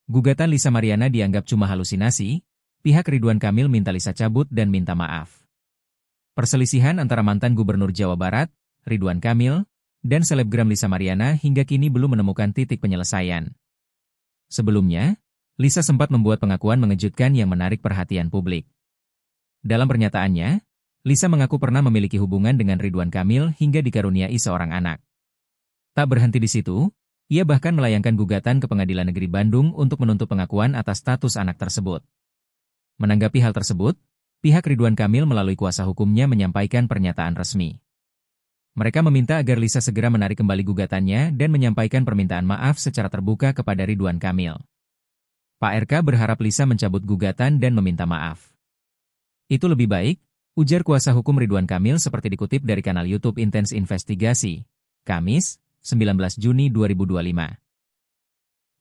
Gugatan Lisa Mariana dianggap cuma halusinasi, pihak Ridwan Kamil minta Lisa cabut dan minta maaf. Perselisihan antara mantan Gubernur Jawa Barat, Ridwan Kamil, dan selebgram Lisa Mariana hingga kini belum menemukan titik penyelesaian. Sebelumnya, Lisa sempat membuat pengakuan mengejutkan yang menarik perhatian publik. Dalam pernyataannya, Lisa mengaku pernah memiliki hubungan dengan Ridwan Kamil hingga dikaruniai seorang anak. Tak berhenti di situ, ia bahkan melayangkan gugatan ke Pengadilan Negeri Bandung untuk menuntut pengakuan atas status anak tersebut. Menanggapi hal tersebut, pihak Ridwan Kamil melalui kuasa hukumnya menyampaikan pernyataan resmi. Mereka meminta agar Lisa segera menarik kembali gugatannya dan menyampaikan permintaan maaf secara terbuka kepada Ridwan Kamil. Pak RK berharap Lisa mencabut gugatan dan meminta maaf. Itu lebih baik, ujar kuasa hukum Ridwan Kamil seperti dikutip dari kanal YouTube Intens Investigasi, Kamis, 19 Juni 2025.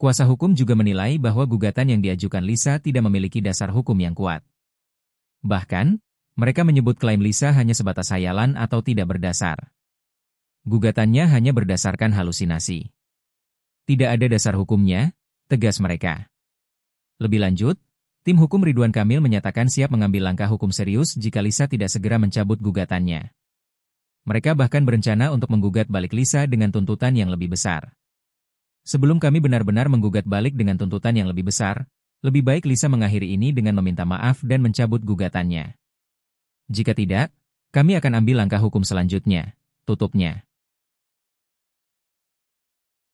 Kuasa hukum juga menilai bahwa gugatan yang diajukan Lisa tidak memiliki dasar hukum yang kuat. Bahkan, mereka menyebut klaim Lisa hanya sebatas hayalan atau tidak berdasar. Gugatannya hanya berdasarkan halusinasi. Tidak ada dasar hukumnya, tegas mereka. Lebih lanjut, tim hukum Ridwan Kamil menyatakan siap mengambil langkah hukum serius jika Lisa tidak segera mencabut gugatannya. Mereka bahkan berencana untuk menggugat balik Lisa dengan tuntutan yang lebih besar. Sebelum kami benar-benar menggugat balik dengan tuntutan yang lebih besar, lebih baik Lisa mengakhiri ini dengan meminta maaf dan mencabut gugatannya. Jika tidak, kami akan ambil langkah hukum selanjutnya, tutupnya.